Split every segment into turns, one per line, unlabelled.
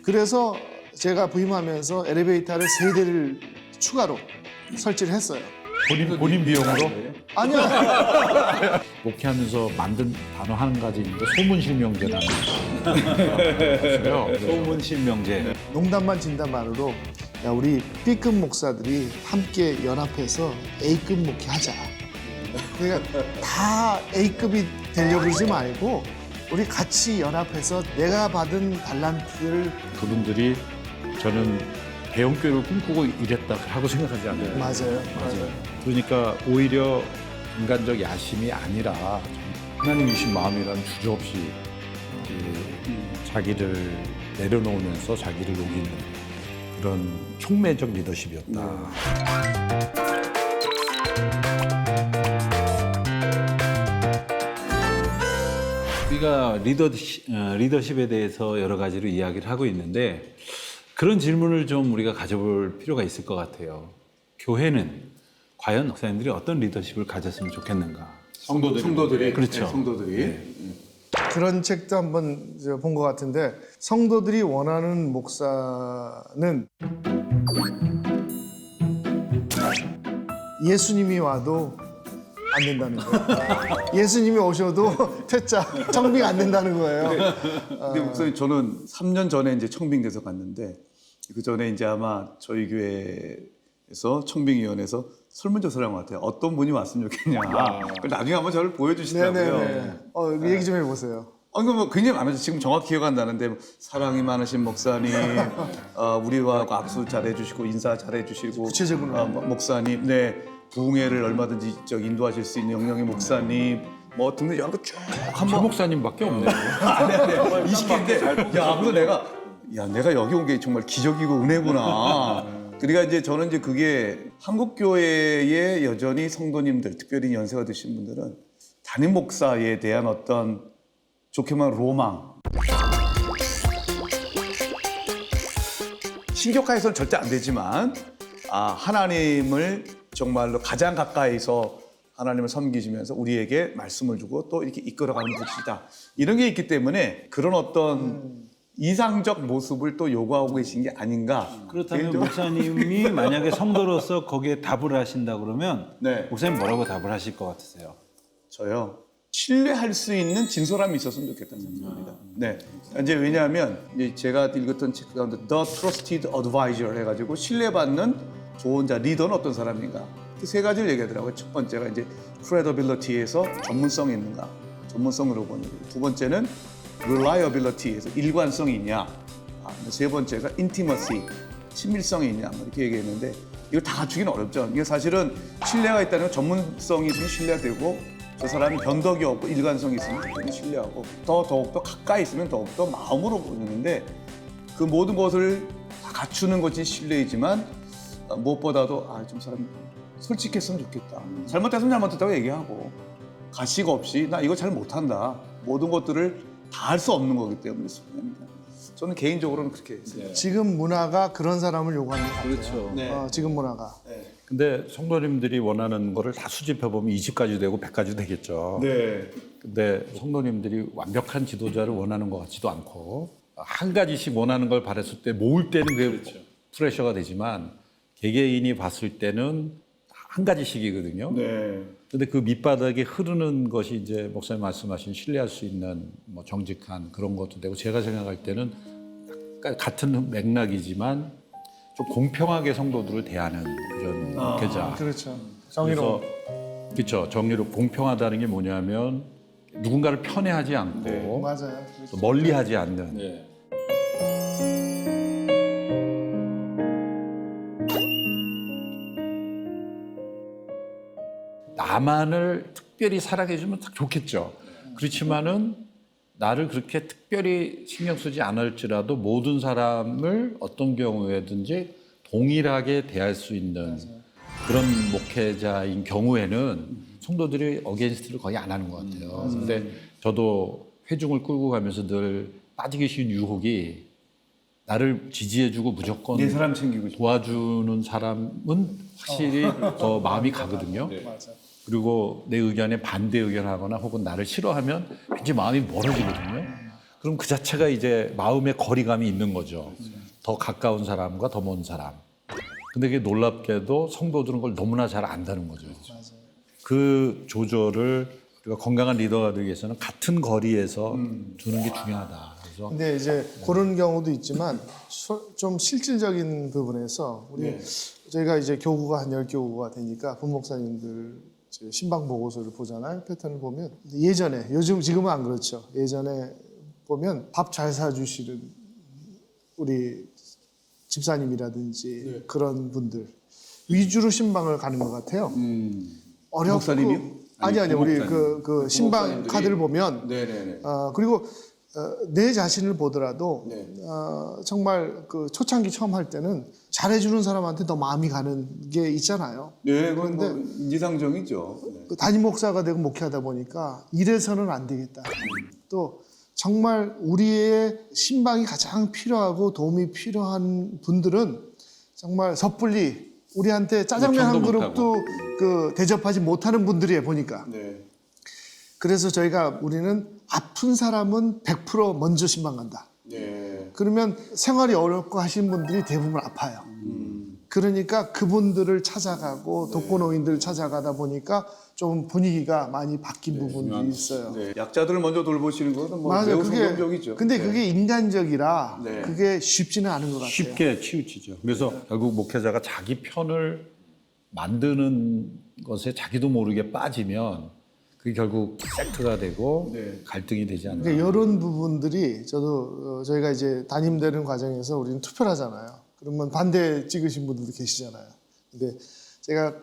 그래서 제가 부임하면서 엘리베이터를 3대를 추가로 설치를 했어요.
본인 비용으로?
아니요.
목회하면서 만든 단어 한 가지 있는데 소문실명제라는 거요. 소문실명제.
농담반 진담반으로 야, 우리 B급 목사들이 함께 연합해서 A급 목회하자. 그러니까 다 A급이 되려고 그러지 말고 우리 같이 연합해서 내가 받은 달란트를
그분들이 저는 대형교회를 꿈꾸고 이랬다 하고 생각하지 않아요.
맞아요.
그러니까 오히려 인간적 야심이 아니라 하나님 주신 마음이라는 주저없이 자기를 내려놓으면서 자기를 녹이는 그런 촉매적 리더십이었다. 우리가 리더십에 대해서 여러 가지로 이야기를 하고 있는데 그런 질문을 좀 우리가 가져볼 필요가 있을 것 같아요. 교회는 과연 목사님들이 어떤 리더십을 가졌으면 좋겠는가?
성도들이
그렇죠.
네, 성도들이
그런 책도 한번 본 것 같은데 성도들이 원하는 목사는 예수님이 와도 안 된다는 거예요. 예수님이 오셔도 퇴짜, 청빙 안 된다는 거예요.
근데 목사님 저는 3년 전에 이제 청빙돼서 갔는데 그 전에 이제 아마 저희 교회에서 청빙위원회에서 설문조사를 한 것 같아요. 어떤 분이 왔으면 좋겠냐. 나중에 한번 저를 보여주시더라고요.
네네네. 얘기 좀 해보세요.
이거 뭐 굉장히 많아요. 지금 정확히 기억 안 나는데 뭐 사랑이 많으신 목사님, 우리와 악수 잘해주시고 인사 잘해주시고
구체적으로
목사님, 네 부흥회를 얼마든지 인도하실 수 있는 영령의 목사님, 뭐 등등 여러 쭉
저
한번
목사님밖에 없네요.
20개인데 야, 그래서 내가 여기 온 게 정말 기적이고 은혜구나. 그러니까 이제 저는 이제 그게 한국 교회의 여전히 성도님들, 특별히 연세가 드신 분들은 담임 목사에 대한 어떤 좋게 말하면 로망. 신격화해서는 절대 안 되지만 하나님을 정말로 가장 가까이서 하나님을 섬기시면서 우리에게 말씀을 주고 또 이렇게 이끌어가는 분이다. 이런 게 있기 때문에 그런 어떤 이상적 모습을 또 요구하고 계신 게 아닌가.
그렇다면 목사님이 만약에 성도로서 거기에 답을 하신다 그러면
네.
목사님 뭐라고 답을 하실 것 같으세요?
저요. 신뢰할 수 있는 진솔함이 있었으면 좋겠다는 생각입니다. 네. 이제 왜냐하면 이제 제가 읽었던 책 가운데 The Trusted Advisor 해가지고 신뢰받는 좋은 자 리더는 어떤 사람인가. 그 세 가지를 얘기하더라고요. 첫 번째가 이제 credibility에서 전문성이 있는가. 전문성으로 보는 거고. 두 번째는 reliability에서 일관성이 있냐. 세 번째가 intimacy, 친밀성이 있냐. 이렇게 얘기했는데 이걸 다 갖추기는 어렵죠. 이게 사실은 신뢰가 있다는 건 전문성이 있으면 신뢰가 되고 저 사람이 변덕이 없고 일관성이 있으면 당연히 신뢰하고 더욱더 가까이 있으면 더욱더 마음으로 보는데 그 모든 것을 다 갖추는 것이 신뢰이지만 무엇보다도 좀 사람 솔직했으면 좋겠다. 잘못했으면 잘못했다고 얘기하고 가식 없이 나 이거 잘 못한다. 모든 것들을 다 할 수 없는 거기 때문에 소중합니다. 저는 개인적으로는 그렇게 생각해요.
지금 문화가 그런 사람을 요구하는 것 같아요.
그렇죠.
네.
지금 문화가.
근데 성도님들이 원하는 거를 다 수집해보면 20가지 되고 100가지 되겠죠.
네.
근데 성도님들이 완벽한 지도자를 원하는 것 같지도 않고 한 가지씩 원하는 걸 바랬을 때 모을 때는 그게 프레셔가 되지만 개개인이 봤을 때는 한 가지씩이거든요.
네.
근데 그 밑바닥에 흐르는 것이 이제 목사님 말씀하신 신뢰할 수 있는 뭐 정직한 그런 것도 되고 제가 생각할 때는 약간 같은 맥락이지만 좀 공평하게 성도들을 대하는 이런 목회자.
그렇죠. 정의로운.
그렇죠. 정의로 공평하다는 게 뭐냐면 누군가를 편애하지 않고
맞아요.
또 멀리하지 않는.
네.
나만을 특별히 사랑해주면 딱 좋겠죠. 그렇지만은 나를 그렇게 특별히 신경 쓰지 않을지라도 모든 사람을 어떤 경우에든지 동일하게 대할 수 있는 그런 목회자인 경우에는 성도들이 어게인스트를 거의 안 하는 것 같아요. 근데 저도 회중을 끌고 가면서 늘 빠지기 쉬운 유혹이 나를 지지해주고 무조건
내 사람 챙기고 싶어.
도와주는 사람은 확실히 더 마음이 가거든요. 그리고 내 의견에 반대 의견하거나 혹은 나를 싫어하면 왠지 마음이 멀어지거든요. 그럼 그 자체가 이제 마음의 거리감이 있는 거죠. 더 가까운 사람과 더 먼 사람. 근데 그게 놀랍게도 성도들은 그걸 너무나 잘 안다는 거죠. 그 조절을 우리가 건강한 리더가 되기 위해서는 같은 거리에서 두는 게 중요하다. 그래서
근데 이제 그런 경우도 있지만 좀 실질적인 부분에서 우리 저희가 이제 교구가 한 10교구가 되니까 부목사님들 이제 신방 보고서를 보잖아요. 패턴을 보면 예전에 지금은 안 그렇죠. 예전에 보면 밥 잘 사주시는 우리 집사님이라든지 그런 분들 위주로 신방을 가는 것 같아요. 어렵고
목사님이요?
아니 우리
부목사님.
그 신방
부목사님들이?
카드를 보면
네네네.
그리고 내 자신을 보더라도
네.
정말 그 초창기 처음 할 때는 잘해주는 사람한테 더 마음이 가는 게 있잖아요.
네, 그건
그런데
뭐 인지상정이죠. 네.
그 담임 목사가 되고 목회하다 보니까 이래서는 안 되겠다. 또 정말 우리의 신방이 가장 필요하고 도움이 필요한 분들은 정말 섣불리 우리한테 짜장면 한
요청도
그릇도 그 대접하지 못하는 분들이에요 보니까.
네.
그래서 우리는 아픈 사람은 100% 먼저 신방 간다.
네.
그러면 생활이 어렵고 하시는 분들이 대부분 아파요. 그러니까 그분들을 찾아가고 독거노인들을 찾아가다 보니까 좀 분위기가 많이 바뀐 부분이 있어요.
네. 약자들을 먼저 돌보시는 것은 뭐
맞아요.
매우 성경적이죠.
근데
네.
그게 인간적이라
네.
그게 쉽지는 않은 것 같아요.
쉽게 치우치죠. 그래서 결국 목회자가 자기 편을 만드는 것에 자기도 모르게 빠지면 그게 결국 섹트가 되고 갈등이 되지 않나.
그러니까 이런 부분들이 저희가 이제 담임되는 과정에서 우리는 투표를 하잖아요. 그러면 반대 찍으신 분들도 계시잖아요. 근데 제가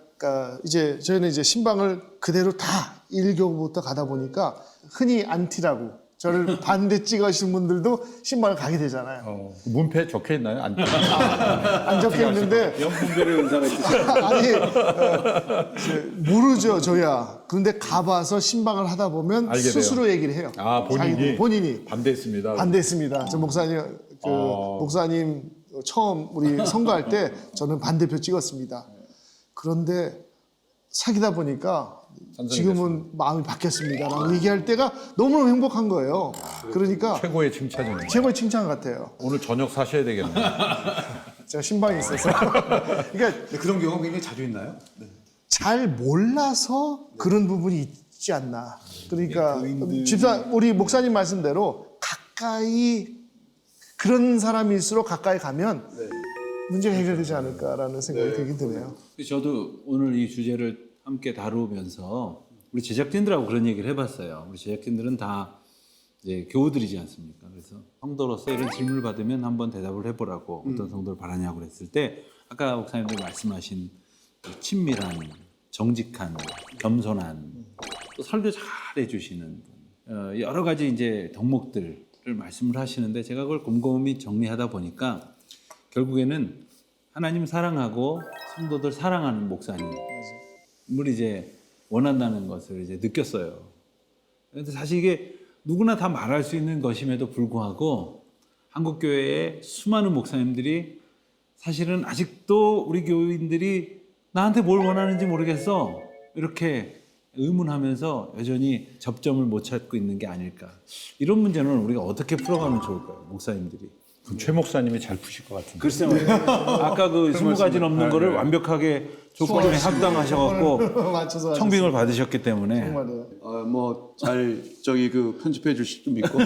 이제 저희는 이제 신방을 그대로 다 1교부터 가다 보니까 흔히 안티라고 저를 반대 찍으신 분들도 신방을 가게 되잖아요.
문패에 적혀 있나요? 안
안 적혀 있는데
영분별의 은사가 있으시죠.
아니 모르죠 저야. 그런데 가봐서 신방을 하다 보면
알게 돼요.
스스로 얘기를 해요. 본인이
반대했습니다.
반대했습니다. 저 목사님 처음 우리 선거할 때 저는 반대표 찍었습니다. 그런데 사귀다 보니까 지금은 마음이 바뀌었습니다라고 얘기할 때가 너무너무 행복한 거예요. 그러니까
최고의 칭찬입니다.
최고의 칭찬 같아요.
오늘 저녁 사셔야 되겠네요.
제가 신방이 있어서 그러니까
네, 그런 경우가 굉장히 자주 있나요? 네.
잘 몰라서 그런 부분이 있지 않나. 그러니까 우리 목사님 말씀대로 가까이 그런 사람일수록 가까이 가면 문제가 해결되지 않을까라는 생각이 들긴 드네요.
저도 오늘 이 주제를 함께 다루면서 우리 제작진들하고 그런 얘기를 해봤어요. 우리 제작진들은 다 이제 교우들이지 않습니까? 그래서 성도로서 이런 질문을 받으면 한번 대답을 해보라고 어떤 성도를 바라냐고 그랬을 때 아까 목사님들 말씀하신 그 친밀한, 정직한, 겸손한, 또 설교 잘 해주시는 분, 여러 가지 이제 덕목들을 말씀을 하시는데 제가 그걸 곰곰이 정리하다 보니까 결국에는 하나님 사랑하고 성도들 사랑하는 목사님을 이제 원한다는 것을 이제 느꼈어요. 그런데 사실 이게 누구나 다 말할 수 있는 것임에도 불구하고 한국 교회의 수많은 목사님들이 사실은 아직도 우리 교인들이 나한테 뭘 원하는지 모르겠어 이렇게 의문하면서 여전히 접점을 못 찾고 있는 게 아닐까. 이런 문제는 우리가 어떻게 풀어가면 좋을까요, 목사님들이?
최 목사님이 잘 푸실 것 같은데.
글쎄 말이에요. 아까 그 20가지 넘는 거를 완벽하게 조건에 합당하셔갖고
맞춰서
청빙을 받으셨기 때문에
정말요.
뭐 잘 그 편집해 주실 줄 믿고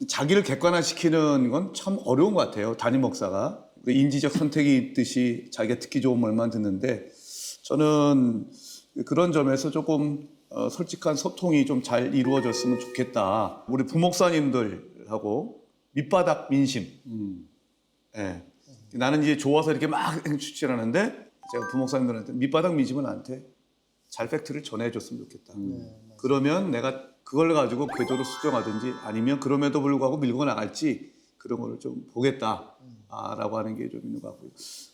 자기를 객관화시키는 건 참 어려운 것 같아요. 담임 목사가 그 인지적 선택이 있듯이 자기가 듣기 좋은 말만 듣는데 저는 그런 점에서 조금 솔직한 소통이 좀 잘 이루어졌으면 좋겠다. 우리 부목사님들하고 밑바닥 민심. 예. 나는 이제 좋아서 이렇게 막 추천하는데 제가 부목사님들한테 밑바닥 민심은 나한테 잘 팩트를 전해줬으면 좋겠다. 그러면 내가 그걸 가지고 궤도로 수정하든지 아니면 그럼에도 불구하고 밀고 나갈지 그런 거를 좀 보겠다라고 하는 게 좀 있는 것 같고요.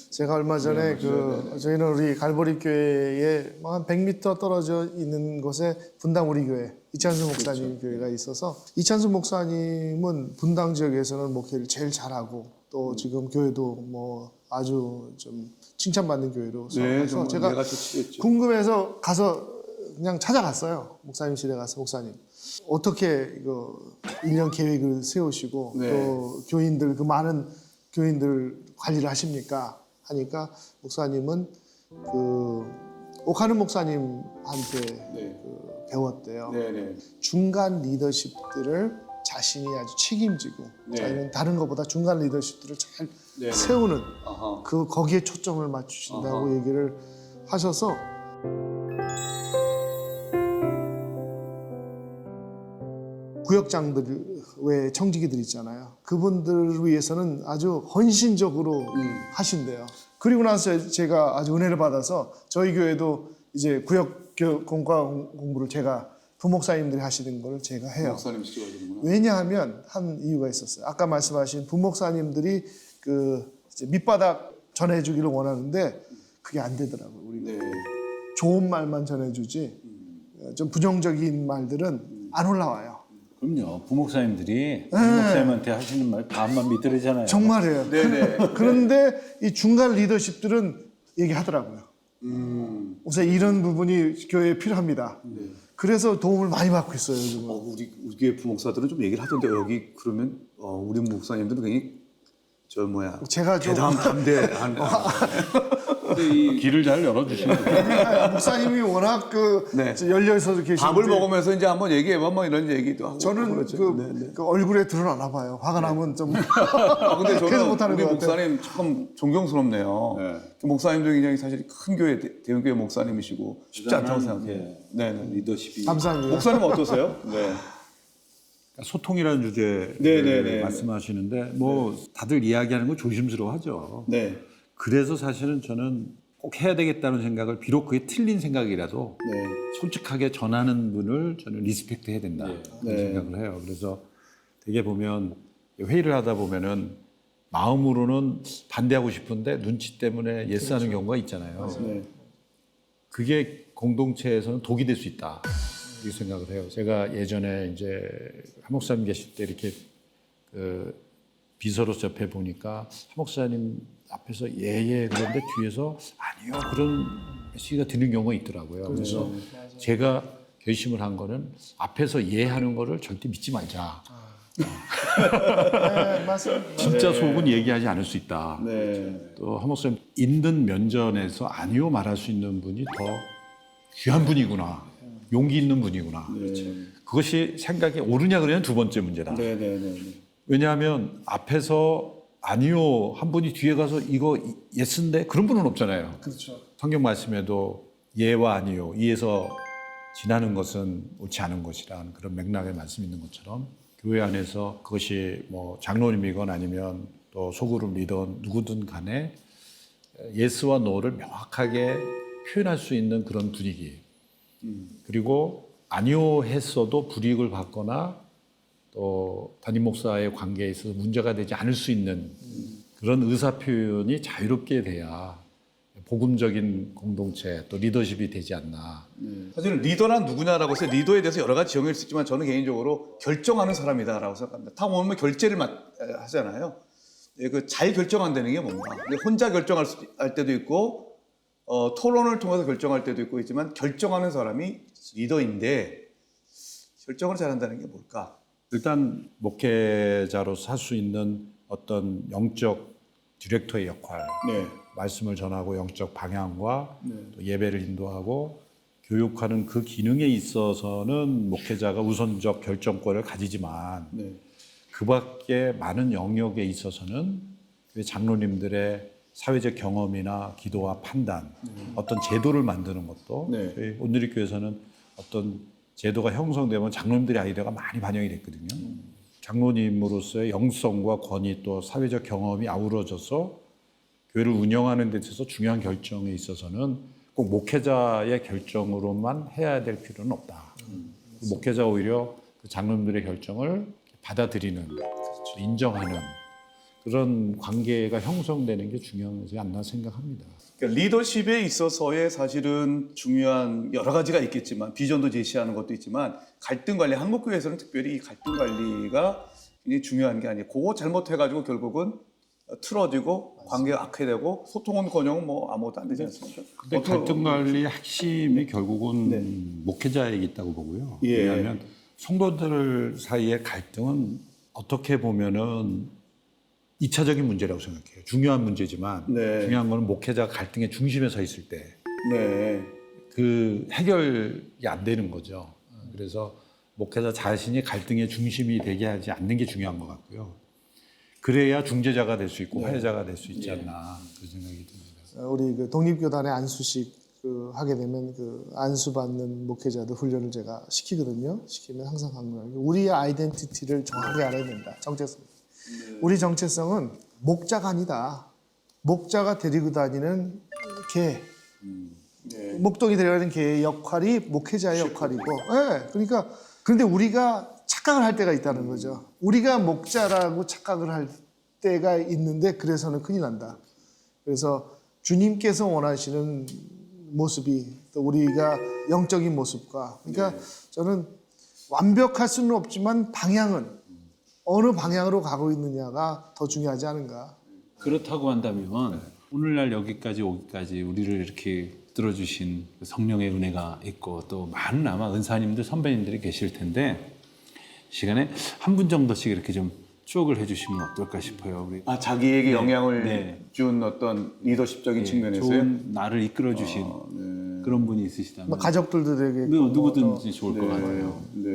제가 얼마 전에 저희는 우리 갈보리 교회에 한 100m 떨어져 있는 곳에 분당 우리 교회 이찬수 목사님 교회가 있어서 이찬수 목사님은 분당 지역에서는 목회를 제일 잘하고 또 지금 교회도 뭐 아주 좀 칭찬받는 교회로
정말
제가
내가 좋지겠죠.
궁금해서 가서 그냥 찾아갔어요. 목사님실에 가서 목사님 어떻게 이거 1년 계획을 세우시고
네.
또 교인들 그 많은 교인들 관리를 하십니까? 하니까 목사님은 그 오카는 목사님한테
네.
그 배웠대요.
네네.
중간 리더십들을 자신이 아주 책임지고
네.
자기는 다른 것보다 중간 리더십들을 잘
네네.
세우는
아하.
그 거기에 초점을 맞추신다고
아하.
얘기를 하셔서 구역장들 외 청지기들 있잖아요. 그분들을 위해서는 아주 헌신적으로 하신대요. 그리고 나서 제가 아주 은혜를 받아서 저희 교회도 이제 구역 공과 공부를 제가 부목사님들이 하시는 걸 제가 해요.
목사님 직접 하시는구나.
왜냐하면 한 이유가 있었어요. 아까 말씀하신 부목사님들이 그 이제 밑바닥 전해주기를 원하는데 그게 안 되더라고요. 우리가
네.
좋은 말만 전해주지 좀 부정적인 말들은 안 올라와요.
그럼요. 부목사님들이 부목사님한테 하시는 말 반만 믿으려잖아요.
정말이에요.
네네.
그런데 이 중간 리더십들은 얘기하더라고요. 우선 이런 부분이 교회에 필요합니다. 그래서 도움을 많이 받고 있어요. 요즘은.
우리 교회 부목사들은 좀 얘기를 하던데 여기 그러면 우리 목사님들은 굉장히
제가 좀
대담 담대한
길을 잘 열어주시는 거예요.
목사님이 워낙 그
네.
열려서 계시는데
밥을 먹으면서 이제 한번 얘기해봐 뭐 이런 얘기도 하고
저는
그렇죠.
그 얼굴에 드러나나 봐요. 화가 나면 좀
근데
그래서
저는
못하는
우리
것 같아요.
목사님 참 존경스럽네요. 그 목사님도 굉장히 사실 큰 교회 대형 교회 목사님이시고 쉽지 않다고 생각해요. 네네.
리더십이
감사합니다.
목사님 어떠세요? 네.
소통이라는 주제
네네네.
말씀하시는데 뭐 다들 이야기하는 거 조심스러워하죠.
네.
그래서 사실은 저는 꼭 해야 되겠다는 생각을 비록 그게 틀린 생각이라도
네.
솔직하게 전하는 분을 저는 리스펙트 해야 된다 그런 생각을 해요. 그래서 되게 보면 회의를 하다 보면은 마음으로는 반대하고 싶은데 눈치 때문에 예스하는 경우가 있잖아요.
네.
그게 공동체에서는 독이 될 수 있다 이렇게 생각을 해요. 제가 예전에 이제 한 목사님 계실 때 이렇게 그 비서로서 옆에 보니까 한 목사님 앞에서 예예 그런데 뒤에서 아니요 그런 메시지가 드는 경우가 있더라고요. 그래서 제가 결심을 한 거는 앞에서 예하는 거를 절대 믿지 말자.
네, 맞습니다.
진짜 속은 얘기하지 않을 수 있다.
네.
또 한 목사님 있는 면전에서 아니요 말할 수 있는 분이 더 귀한 분이구나. 용기 있는 분이구나. 그것이 생각이 옳으냐 그러면 두 번째 문제다.
네네네.
왜냐하면 앞에서 아니요 한 분이 뒤에 가서 이거 예스인데 그런 분은 없잖아요.
그렇죠.
성경 말씀에도 예와 아니요 이에서 지나는 것은 옳지 않은 것이란 그런 맥락의 말씀이 있는 것처럼 교회 안에서 그것이 뭐 장로님이건 아니면 또 소그룹 리더건 누구든 간에 예스와 노를 명확하게 표현할 수 있는 그런 분위기 그리고 아니요 했어도 불이익을 받거나 또 담임 목사의 관계에 있어서 문제가 되지 않을 수 있는 그런 의사 표현이 자유롭게 돼야 복음적인 공동체 또 리더십이 되지 않나.
사실은 리더란 누구냐라고 해서 리더에 대해서 여러 가지 정의를 쓰지만 저는 개인적으로 결정하는 사람이다라고 생각합니다. 다 보면 결제를 하잖아요. 그 잘 결정한다는 게 뭔가. 혼자 결정할 때도 있고 토론을 통해서 결정할 때도 있고 있지만 결정하는 사람이 리더인데 결정을 잘한다는 게 뭘까?
일단 목회자로서 할 수 있는 어떤 영적 디렉터의 역할,
네.
말씀을 전하고 영적 방향과 또 예배를 인도하고 교육하는 그 기능에 있어서는 목회자가 우선적 결정권을 가지지만
네.
그 밖에 많은 영역에 있어서는 장로님들의 사회적 경험이나 기도와 판단, 어떤 제도를 만드는 것도
네.
저희 온누리교회에서는 어떤 제도가 형성되면 장로님들의 아이디어가 많이 반영이 됐거든요. 장로님으로서의 영성과 권위 또 사회적 경험이 아우러져서 교회를 운영하는 데 있어서 중요한 결정에 있어서는 꼭 목회자의 결정으로만 해야 될 필요는 없다. 목회자가 오히려 그 장로님들의 결정을 받아들이는, 인정하는 그런 관계가 형성되는 게 중요하지 않나 생각합니다.
그러니까 리더십에 있어서의 사실은 중요한 여러 가지가 있겠지만 비전도 제시하는 것도 있지만 갈등 관리, 한국교회에서는 특별히 이 갈등 관리가 굉장히 중요한 게 아니에요. 그거 잘못해가지고 결국은 틀어지고 관계가 악화되고 소통은커녕 뭐 아무것도 안 되지 않습니까?
근데 갈등 관리의 핵심이 결국은 목회자에게 있다고 보고요.
예.
왜냐하면 성도들 사이의 갈등은 어떻게 보면은 2차적인 문제라고 생각해요. 중요한 문제지만
네.
중요한 거는 목회자가 갈등의 중심에 서 있을 때
네.
그 해결이 안 되는 거죠. 그래서 목회자 자신이 갈등의 중심이 되게 하지 않는 게 중요한 것 같고요. 그래야 중재자가 될 수 있고 화해자가 될 수 있지 않나 그 생각이 듭니다.
우리 그 독립교단의 안수식 하게 되면 그 안수 받는 목회자들 훈련을 제가 시키거든요. 시키면 항상 강조하는 게 우리의 아이덴티티를 정확하게 알아야 된다. 정체성. 우리 정체성은 목자가 아니다. 목자가 데리고 다니는 개. 목동이 데려가는 개의 역할이 목회자의 역할이고. 네, 그러니까 그런데 우리가 착각을 할 때가 있다는 거죠. 우리가 목자라고 착각을 할 때가 있는데 그래서는 큰일 난다. 그래서 주님께서 원하시는 모습이 또 우리가 영적인 모습과 그러니까 저는 완벽할 수는 없지만 방향은 어느 방향으로 가고 있느냐가 더 중요하지 않은가.
그렇다고 한다면 오늘날 여기까지 오기까지 우리를 이렇게 들어주신 성령의 은혜가 있고 또 많은 아마 은사님들 선배님들이 계실 텐데 시간에 한 분 정도씩 이렇게 좀 추억을 해주시면 어떨까 싶어요. 우리
자기에게 영향을
네.
준 어떤 리더십적인 측면에서요.
좋은 나를 이끌어주신 그런 분이 있으시다면
뭐 가족들도 되게
누구든지 좋을 것 같아요.
네.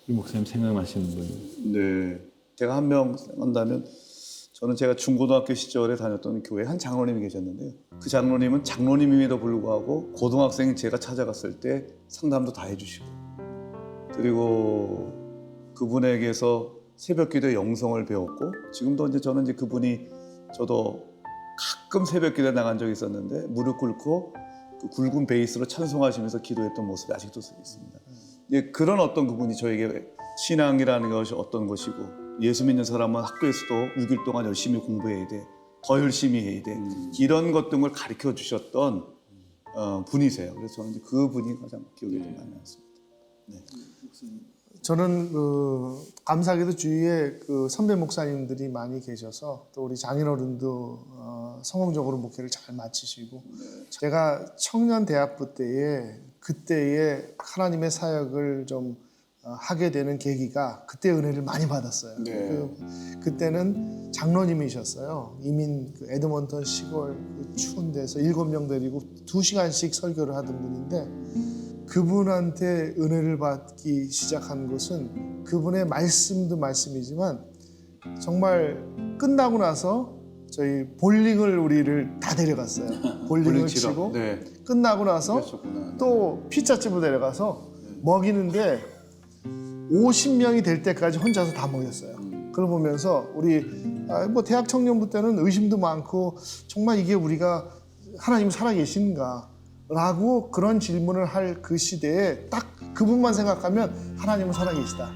우리 목사님 생각나시는 분.
네. 제가 한 명 생각한다면 저는 제가 중고등학교 시절에 다녔던 교회 한 장로님이 계셨는데요. 그 장로님은 장로님임에도 불구하고 고등학생인 제가 찾아갔을 때 상담도 다 해주시고 그리고 그분에게서 새벽기도의 영성을 배웠고 지금도 이제 저는 이제 그분이 저도 가끔 새벽기도에 나간 적이 있었는데 무릎 꿇고 그 굵은 베이스로 찬송하시면서 기도했던 모습이 아직도 있습니다. 예, 그런 어떤 그분이 저에게 신앙이라는 것이 어떤 것이고 예수 믿는 사람은 학교에서도 6일 동안 열심히 공부해야 돼. 더 열심히 해야 돼. 이런 것 등을 가르쳐 주셨던 분이세요. 그래서 저는 이제 그 분이 가장 기억에 좀 많이 남습니다. 네.
저는 감사하게도 주위에 그 선배 목사님들이 많이 계셔서 또 우리 장인어른도 성공적으로 목회를 잘 마치시고 제가 청년 대학부 때에 그때의 하나님의 사역을 좀 하게 되는 계기가 그때 은혜를 많이 받았어요. 그때는 장로님이셨어요. 이민 그 에드먼턴 시골 그 추운 데서 7명 데리고 2시간씩 설교를 하던 분인데 그분한테 은혜를 받기 시작한 것은 그분의 말씀도 말씀이지만 정말 끝나고 나서 저희 볼링을 우리를 다 데려갔어요. 볼링을 치고
네.
끝나고 나서
그러셨구나.
또 피자집으로 데려가서 먹이는데 50명이 될 때까지 혼자서 다 먹였어요. 그걸 보면서 우리 뭐 대학 청년부 때는 의심도 많고 정말 이게 우리가 하나님 살아계신가 라고 그런 질문을 할 그 시대에 딱 그분만 생각하면 하나님은 살아계시다.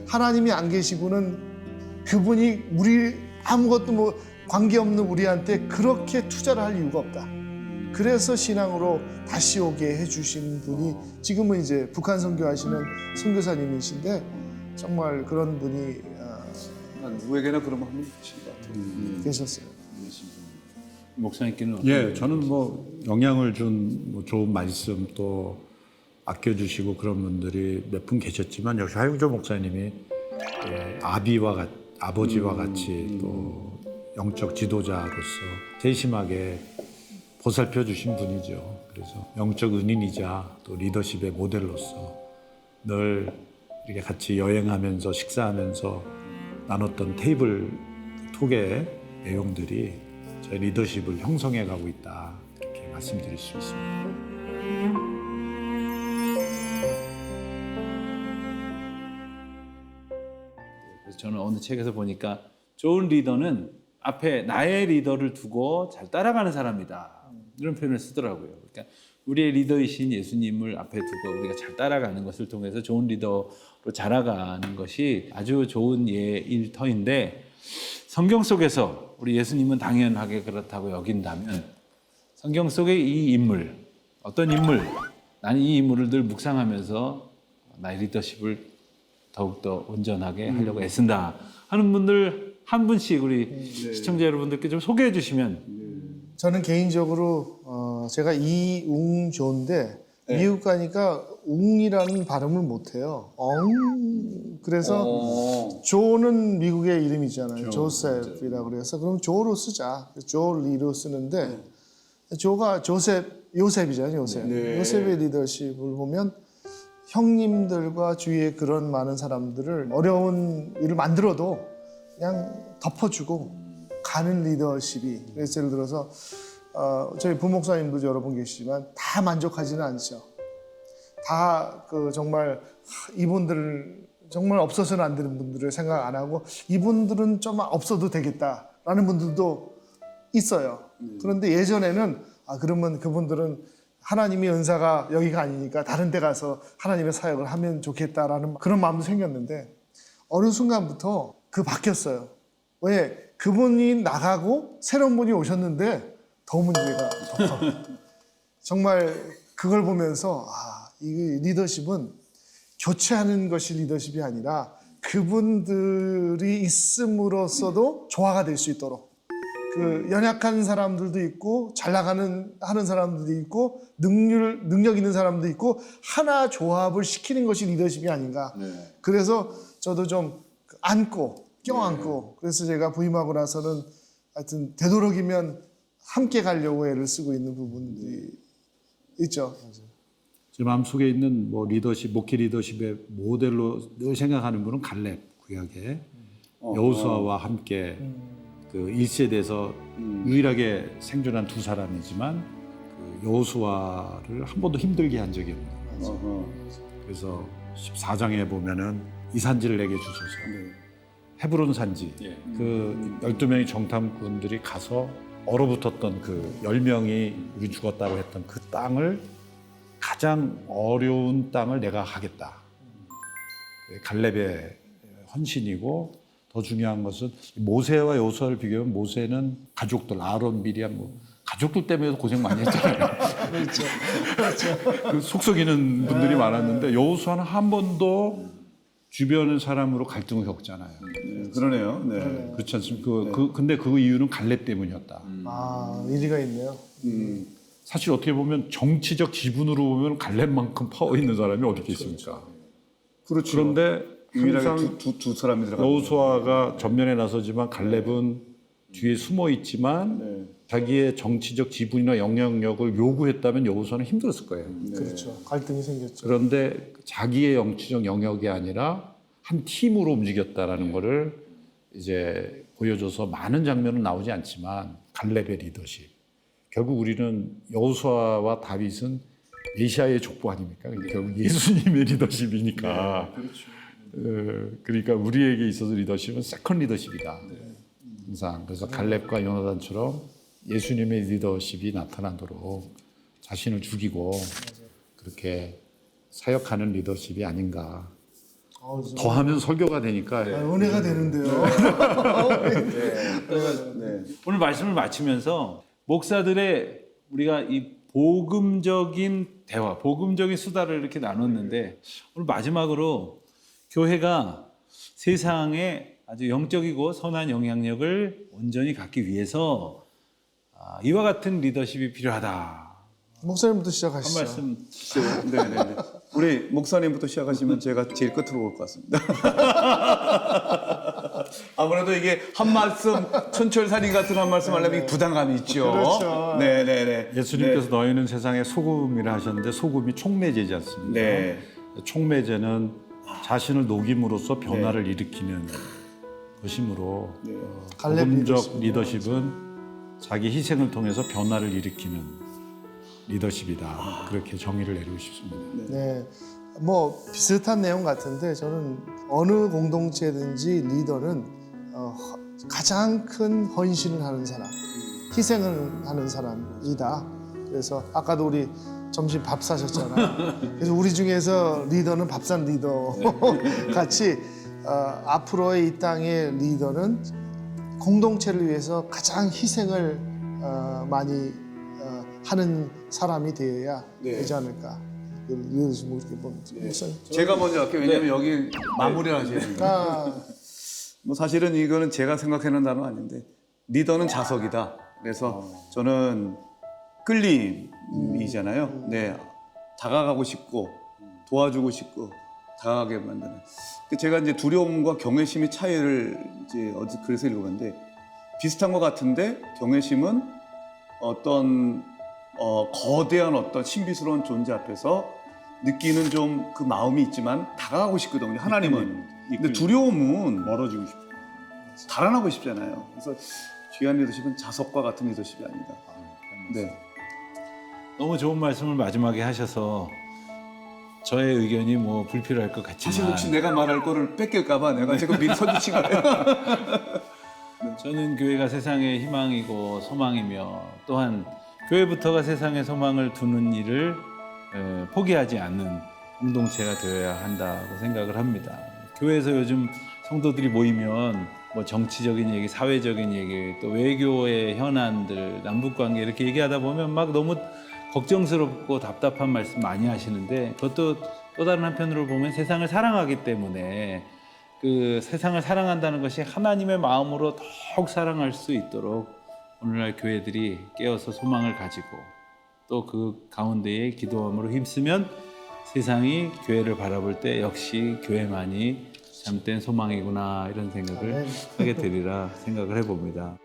하나님이 안 계시고는 그분이 우리 아무것도 뭐 관계없는 우리한테 그렇게 투자를 할 이유가 없다. 그래서 신앙으로 다시 오게 해주신 분이 지금은 이제 북한 선교하시는 선교사님이신데 정말 그런 분이
누구에게나 그런 한 분 계신 것 같아요.
계셨어요.
목사님께는
예, 저는 뭐 영향을 준 뭐 좋은 말씀 또 아껴주시고 그런 분들이 몇 분 계셨지만 역시 하용조 목사님이 아버지와 같이 또 영적 지도자로서 세심하게 보살펴 주신 분이죠. 그래서 영적 은인이자 또 리더십의 모델로서 늘 이렇게 같이 여행하면서 식사하면서 나눴던 테이블 톡의 내용들이 저희 리더십을 형성해 가고 있다. 이렇게 말씀드릴 수 있습니다.
그래서 저는 어느 책에서 보니까 좋은 리더는 앞에 나의 리더를 두고 잘 따라가는 사람이다. 이런 표현을 쓰더라고요. 그러니까 우리의 리더이신 예수님을 앞에 두고 우리가 잘 따라가는 것을 통해서 좋은 리더로 자라가는 것이 아주 좋은 예일 터인데 성경 속에서 우리 예수님은 당연하게 그렇다고 여긴다면 성경 속의 이 인물, 어떤 인물, 나는 이 인물을 늘 묵상하면서 나의 리더십을 더욱더 온전하게 하려고 애쓴다 하는 분들 한 분씩 우리 시청자 여러분들께 좀 소개해 주시면.
저는 개인적으로 제가 이웅조인데 미국 가니까 웅이라는 발음을 못해요. 그래서 조는 미국의 이름이잖아요. 조셉이라고 그래서 그럼 조로 쓰자. 조 리로 쓰는데 조가 요셉이잖아요. 요셉의 리더십을 보면 형님들과 주위에 그런 많은 사람들을 어려운 일을 만들어도 그냥 덮어주고 가는 리더십이. 그래서 예를 들어서 저희 부목사님도 여러 분 계시지만 다 만족하지는 않죠. 다 정말 이분들 정말 없어서는 안 되는 분들을 생각 안 하고 이분들은 좀 없어도 되겠다라는 분들도 있어요. 그런데 예전에는 그러면 그분들은 하나님의 은사가 여기가 아니니까 다른 데 가서 하나님의 사역을 하면 좋겠다라는 그런 마음도 생겼는데 어느 순간부터 바뀌었어요. 왜? 그분이 나가고 새로운 분이 오셨는데 더 문제가 더 커. 정말 그걸 보면서 이 리더십은 교체하는 것이 리더십이 아니라 그분들이 있음으로써도 조화가 될 수 있도록 연약한 사람들도 있고 잘 하는 사람들도 있고 능력 있는 사람도 있고 하나 조합을 시키는 것이 리더십이 아닌가. 그래서 저도 좀 껴안고 그래서 제가 부임하고 나서는 하여튼 되도록이면 함께 가려고 애를 쓰고 있는 부분들이 있죠.
제 마음속에 있는 리더십, 목회 리더십의 모델로 늘 생각하는 분은 갈렙 구약의 여호수아와 함께 그 1세대에서 유일하게 생존한 두 사람이지만 여호수아를 한 번도 힘들게 한 적이 없는 거죠. 그래서 14장에 보면은 이 산지를 내게 주소서. 헤브론 산지. 그 12명의 정탐꾼들이 가서 얼어붙었던 그 10명이 우리 죽었다고 했던 그 땅을 가장 어려운 땅을 내가 하겠다. 갈렙의 헌신이고 더 중요한 것은 모세와 여호수아를 비교하면 모세는 가족들 아론, 미리암 가족들 때문에 고생 많이 했잖아요. 그렇죠. 속 썩이는 분들이 많았는데 여호수아는 한 번도 주변의 사람으로 갈등을 겪잖아요.
그러네요. 네.
그렇지 않습니까? 근데 그 이유는 갈렙 때문이었다.
일리가 있네요.
사실 어떻게 보면 정치적 지분으로 보면 갈렙만큼 파워 있는 사람이 어디 있겠습니까?
그렇죠.
그런데
유일하게
항상
두 사람이 들어가.
여호수아가 전면에 나서지만 갈렙은 뒤에 숨어 있지만 자기의 정치적 지분이나 영향력을 요구했다면 여호수아는 힘들었을 거예요.
그렇죠. 갈등이 생겼죠.
그런데 자기의 정치적 영역이 아니라 한 팀으로 움직였다라는 거를 이제 보여줘서 많은 장면은 나오지 않지만 갈렙의 리더십. 결국 우리는 여호수아와 다윗은 메시아의 족보 아닙니까? 결국 예수님의 리더십이니까. 그러니까 우리에게 있어서 리더십은 세컨 리더십이다. 항상 그래서 갈렙과 요나단처럼 예수님의 리더십이 나타나도록 자신을 죽이고 그렇게 사역하는 리더십이 아닌가. 더하면 설교가 되니까
은혜가 되는데요.
오늘 말씀을 마치면서 목사들의 우리가 이 복음적인 대화, 복음적인 수다를 이렇게 나눴는데 오늘 마지막으로 교회가 세상에 아주 영적이고 선한 영향력을 온전히 갖기 위해서 이와 같은 리더십이 필요하다.
목사님부터
한
시작하시죠.
말씀.
네네네. 우리 목사님부터 시작하시면 제가 제일 끝으로 올 것 같습니다. 아무래도 이게 한 말씀, 촌철살인 같은 한 말씀 하려면 부담감이 있죠.
그렇죠.
네네네.
예수님께서 너희는 세상의 소금이라 하셨는데 소금이 촉매제지 않습니까?
네.
촉매제는 자신을 녹임으로써 변화를 일으키는 것이므로
갈렙
복음적 리더십은 자기 희생을 통해서 변화를 일으키는 리더십이다. 그렇게 정의를 내리고 싶습니다.
네, 뭐 비슷한 내용 같은데 저는 어느 공동체든지 리더는 가장 큰 헌신을 하는 사람, 희생을 하는 사람이다. 그래서 아까도 우리 점심 밥 사셨잖아요. 그래서 우리 중에서 리더는 밥산 리더 같이 앞으로의 이 땅의 리더는 공동체를 위해서 가장 희생을 많이 하는 사람이 되어야 되지 않을까. 리더십 이렇게 보면
제가 먼저 할게요. 왜냐면 여기 마무리를 하셔야 됩니다. 뭐 사실은 이거는 제가 생각하는 단어는 아닌데 리더는 자석이다. 그래서 저는 끌림이잖아요. 네, 다가가고 싶고 도와주고 싶고 다가가게 만드는. 제가 이제 두려움과 경외심의 차이를 이제 어디 그래서 읽어봤는데 비슷한 것 같은데 경외심은 어떤 거대한 어떤 신비스러운 존재 앞에서 느끼는 좀 그 마음이 있지만 다가가고 싶거든요. 하나님은. 근데 두려움은
멀어지고 싶어.
달아나고 싶잖아요. 그래서 귀한 리더십은 자석과 같은 리더십이 아니다. 네.
너무 좋은 말씀을 마지막에 하셔서 저의 의견이 뭐 불필요할 것 같지만
사실 혹시 내가 말할 거를 뺏길까봐 내가 지금 미리 선지친 거예요.
저는 교회가 세상의 희망이고 소망이며 또한 교회부터가 세상의 소망을 두는 일을 포기하지 않는 공동체가 되어야 한다고 생각을 합니다. 교회에서 요즘 성도들이 모이면 뭐 정치적인 얘기, 사회적인 얘기, 또 외교의 현안들, 남북관계 이렇게 얘기하다 보면 막 너무 걱정스럽고 답답한 말씀 많이 하시는데 그것도 또 다른 한편으로 보면 세상을 사랑하기 때문에 그 세상을 사랑한다는 것이 하나님의 마음으로 더욱 사랑할 수 있도록 오늘날 교회들이 깨어서 소망을 가지고 또 그 가운데에 기도함으로 힘쓰면 세상이 교회를 바라볼 때 역시 교회만이 참된 소망이구나 이런 생각을 하게 되리라 생각을 해봅니다.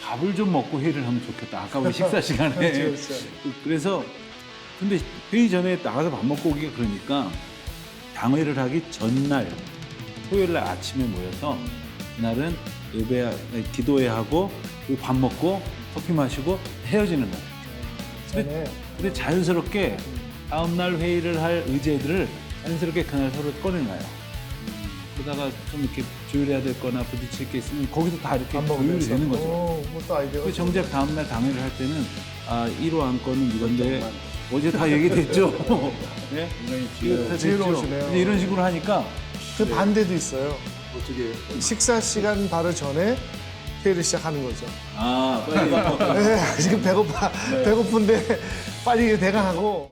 밥을 좀 먹고 회의를 하면 좋겠다. 아까 우리 식사 시간에.
그렇죠.
그래서 근데 회의 전에 나가서 밥 먹고 오기가 그러니까 당회를 하기 전날 토요일 날 아침에 모여서 그날은 기도회 하고 그리고 밥 먹고 커피 마시고 헤어지는 거예요. 근데 자연스럽게 다음 날 회의를 할 의제들을 자연스럽게 그날 서로 꺼내놔요. 그러다가 좀 이렇게 조율해야 될 거나 부딪힐 게 있으면 거기서 다 이렇게 조율이 되는 거죠.
그것도 아이디어가
그 정작 다음날 당회를 할 때는 1호 안건은 이건데 어제 다 얘기됐죠. 네? 이거 다
제일
됐죠.
오시네요.
근데 이런 식으로 하니까
그 반대도 있어요.
어떻게
식사 시간 바로 전에 회의를 시작하는 거죠.
빨리
지금 배고픈데 빨리 대강하고.